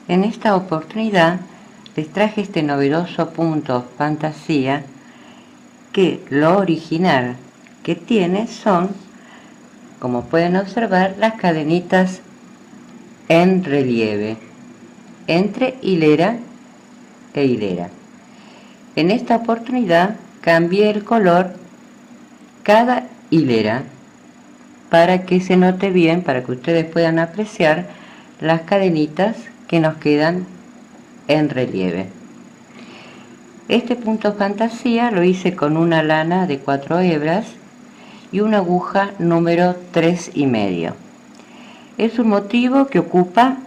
En esta oportunidad les traje este novedoso punto fantasía, que lo original que tiene son, como pueden observar, las cadenitas en relieve entre hilera e hilera. En esta oportunidad cambié el color cada hilera para que se note bien, para que ustedes puedan apreciar las cadenitas que nos quedan en relieve. Este punto fantasía lo hice con una lana de 4 hebras y una aguja número 3,5. Es un motivo que ocupa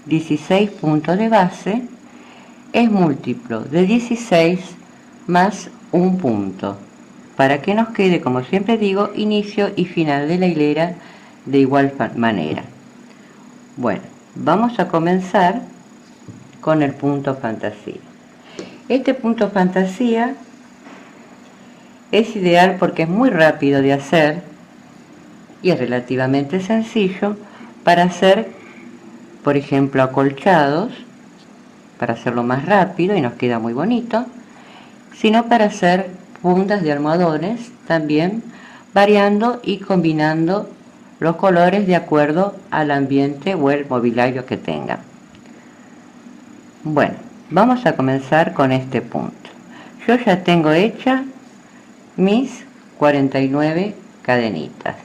16 puntos de base, es múltiplo de 16 más un punto, para que nos quede, como siempre digo, inicio y final de la hilera de igual manera. Bueno, vamos a comenzar con el punto fantasía. Este punto fantasía es ideal porque es muy rápido de hacer y es relativamente sencillo para hacer, por ejemplo, acolchados, para hacerlo más rápido y nos queda muy bonito, sino para hacer fundas de almohadones también, variando y combinando los colores de acuerdo al ambiente o el mobiliario que tengan. Bueno, vamos a comenzar con este punto. Yo ya tengo hecha mis 49 cadenitas,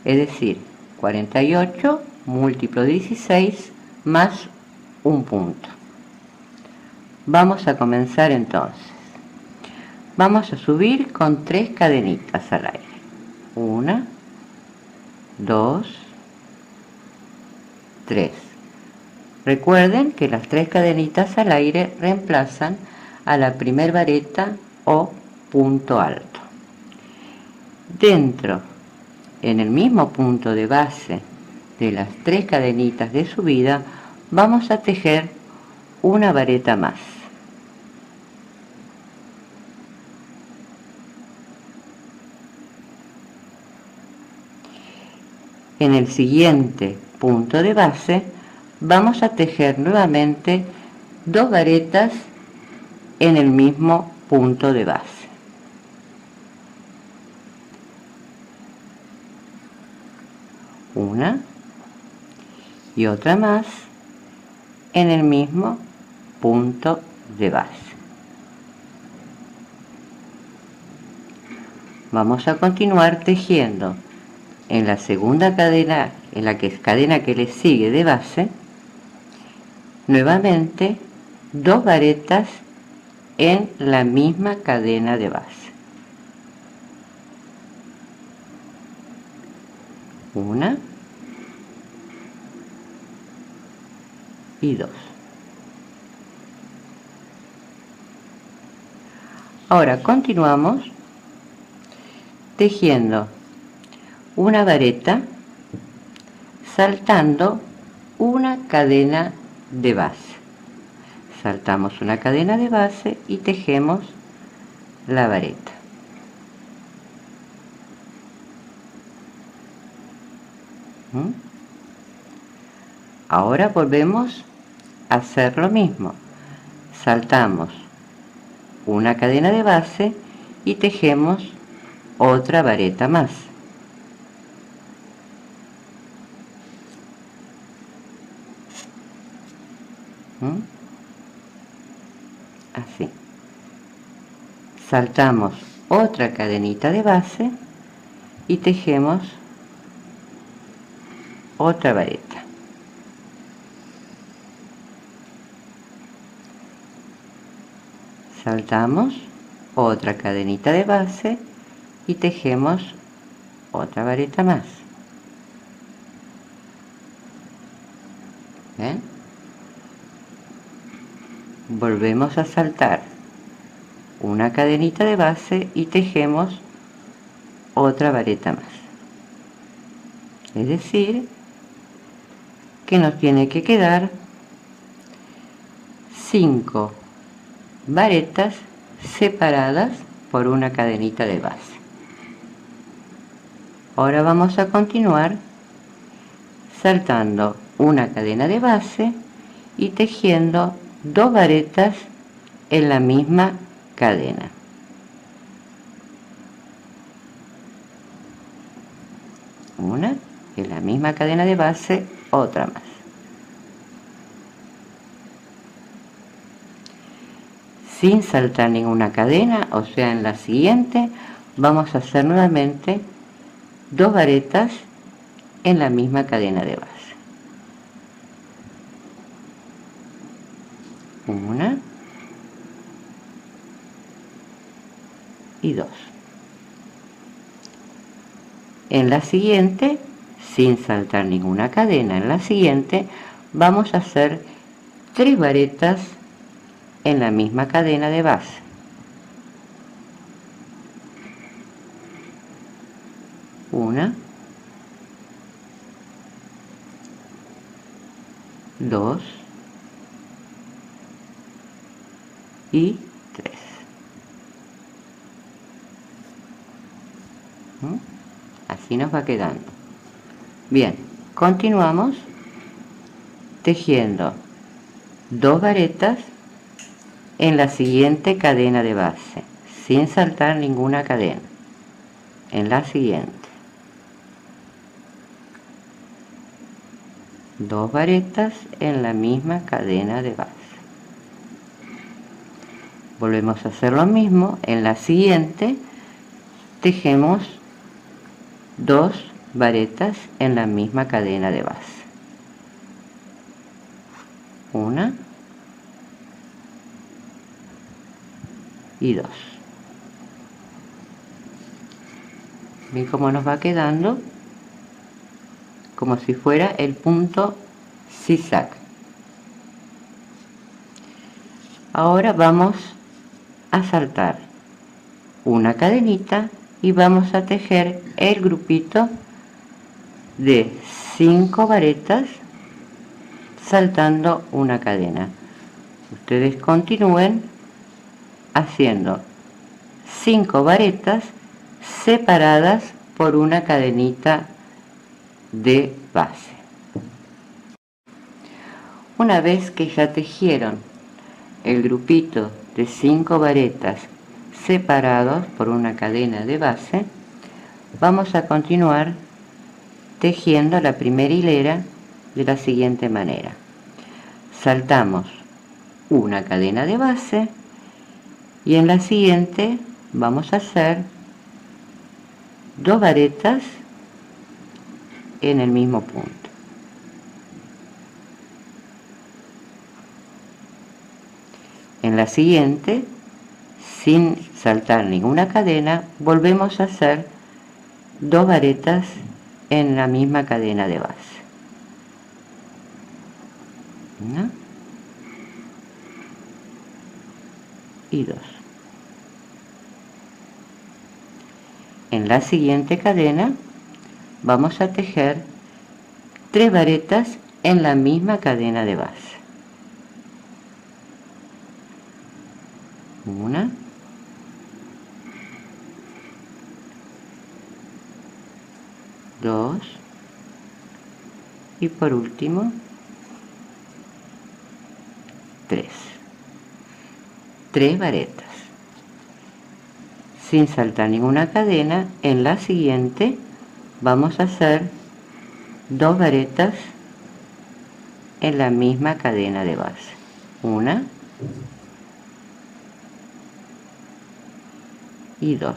es decir, 48 múltiplo de 16 más un punto. Vamos a comenzar entonces. Vamos a subir con 3 cadenitas al aire. 1, 2, 3. Recuerden que las 3 cadenitas al aire reemplazan a la primer vareta o punto alto. Dentro, en el mismo punto de base de las 3 cadenitas de subida, vamos a tejer una vareta más. En el siguiente punto de base vamos a tejer nuevamente 2 varetas en el mismo punto de base. Una y otra más en el mismo punto de base. Vamos a continuar tejiendo en la segunda cadena, en la cadena que le sigue de base, nuevamente 2 varetas en la misma cadena de base. Una y 2. Ahora continuamos tejiendo una vareta saltando una cadena de base. Saltamos una cadena de base y tejemos la vareta. Ahora volvemos a hacer lo mismo. Saltamos una cadena de base y tejemos otra vareta más. Así. Saltamos otra cadenita de base y tejemos otra vareta. Saltamos otra cadenita de base y tejemos otra vareta más. ¿Ven? Volvemos a saltar una cadenita de base y tejemos otra vareta más. Es decir, que nos tiene que quedar 5 varetas separadas por una cadenita de base. Ahora vamos a continuar saltando una cadena de base y tejiendo 2 varetas en la misma cadena. Una en la misma cadena de base, otra más. Sin saltar ninguna cadena, o sea, en la siguiente vamos a hacer nuevamente 2 varetas en la misma cadena de base. Una y 2. En la siguiente, sin saltar ninguna cadena, en la siguiente vamos a hacer 3 varetas en la misma cadena de base. Una, 2 y 3. Así nos va quedando. Bien, continuamos tejiendo 2 varetas en la siguiente cadena de base, sin saltar ninguna cadena. En la siguiente, 2 varetas en la misma cadena de base. Volvemos a hacer lo mismo. En la siguiente tejemos 2 varetas en la misma cadena de base. Una y 2. ¿Ven cómo nos va quedando? Como si fuera el punto zigzag. Ahora vamos a saltar una cadenita y vamos a tejer el grupito de 5 varetas saltando una cadena. Ustedes continúen haciendo 5 varetas separadas por una cadenita de base. Una vez que ya tejieron el grupito de 5 varetas separados por una cadena de base, vamos a continuar tejiendo la primera hilera de la siguiente manera. Saltamos una cadena de base y en la siguiente vamos a hacer 2 varetas en el mismo punto. En la siguiente, sin saltar ninguna cadena, volvemos a hacer 2 varetas en la misma cadena de base. Una y 2. En la siguiente cadena vamos a tejer 3 varetas en la misma cadena de base. Una, 2 y por último 3. 3 varetas. Sin saltar ninguna cadena, en la siguiente vamos a hacer 2 varetas en la misma cadena de base. Una y 2.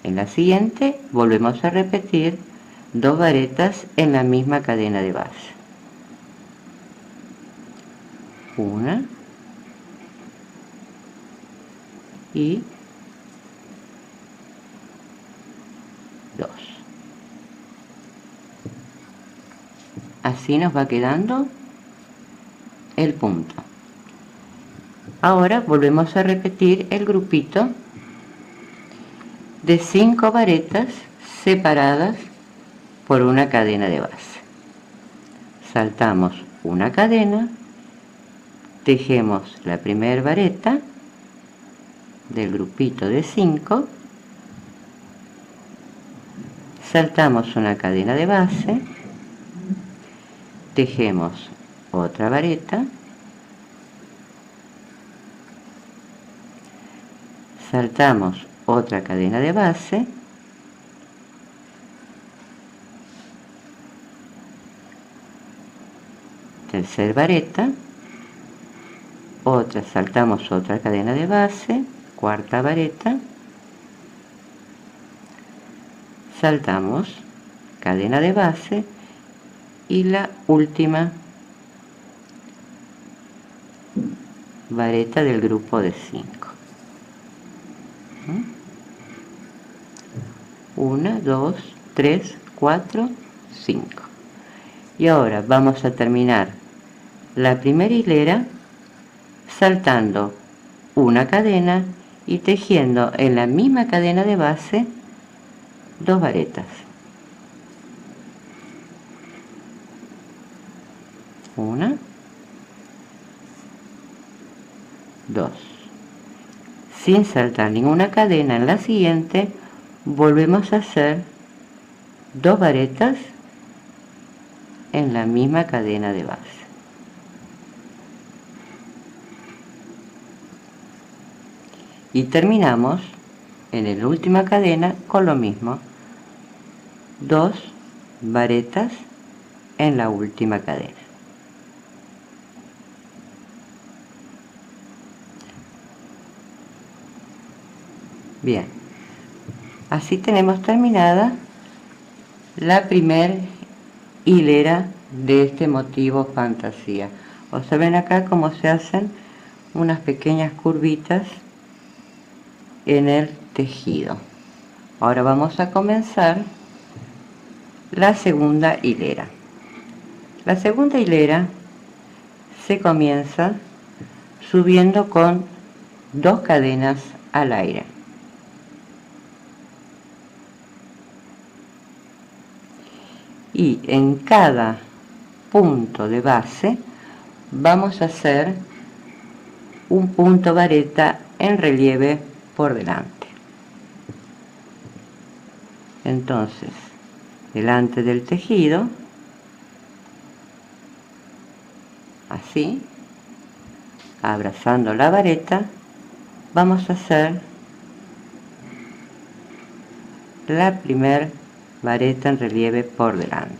En la siguiente volvemos a repetir 2 varetas en la misma cadena de base. Una y 2. Así nos va quedando el punto. Ahora volvemos a repetir el grupito de 5 varetas separadas por una cadena de base. Saltamos una cadena, tejemos la primera vareta del grupito de 5, saltamos una cadena de base, tejemos otra vareta, saltamos otra cadena de base, tercer vareta, otra, saltamos otra cadena de base, cuarta vareta, saltamos cadena de base y la última vareta del grupo de 5. 1, 2, 3, 4, 5. Y ahora vamos a terminar la primera hilera saltando una cadena y tejiendo en la misma cadena de base 2 varetas. 1, 2. Sin saltar ninguna cadena en la siguiente, volvemos a hacer 2 varetas en la misma cadena de base. Y terminamos en la última cadena con lo mismo, 2 varetas en la última cadena. Bien, así tenemos terminada la primer hilera de este motivo fantasía. Observen acá cómo se hacen unas pequeñas curvitas en el tejido. Ahora vamos a comenzar la segunda hilera. La segunda hilera se comienza subiendo con 2 cadenas al aire. Y en cada punto de base vamos a hacer un punto vareta en relieve por delante. Entonces, delante del tejido, así, abrazando la vareta, vamos a hacer la primera vareta en relieve por delante.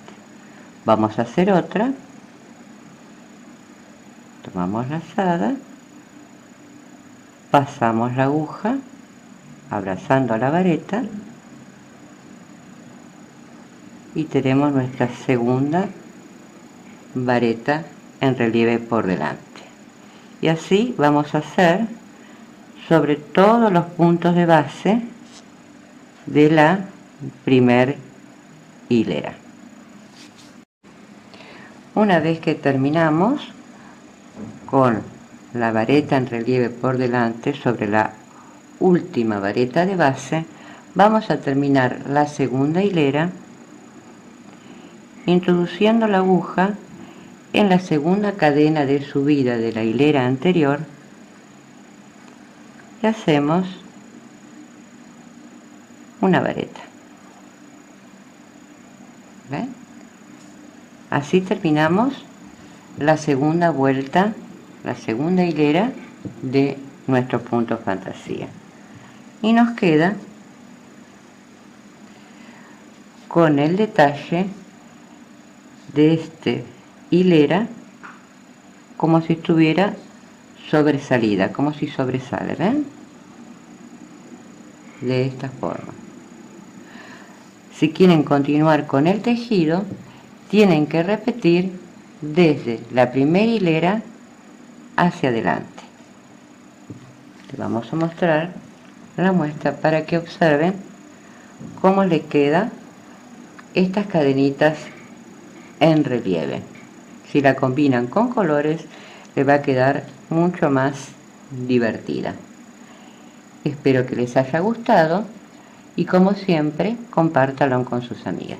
Vamos a hacer otra, tomamos la lazada, pasamos la aguja abrazando la vareta y tenemos nuestra segunda vareta en relieve por delante. Y así vamos a hacer sobre todos los puntos de base de la primer hilera. Una vez que terminamos con la vareta en relieve por delante sobre la última vareta de base, vamos a terminar la segunda hilera introduciendo la aguja en la segunda cadena de subida de la hilera anterior y hacemos una vareta. ¿Ven? Así terminamos la segunda vuelta, la segunda hilera de nuestro punto fantasía. Y nos queda con el detalle de esta hilera como si estuviera sobresalida, como si sobresale, ¿ven? De esta forma. Si quieren continuar con el tejido, tienen que repetir desde la primera hilera hacia adelante. Les vamos a mostrar la muestra para que observen cómo le queda estas cadenitas en relieve. Si la combinan con colores, le va a quedar mucho más divertida. Espero que les haya gustado y como siempre, compártanlo con sus amigas.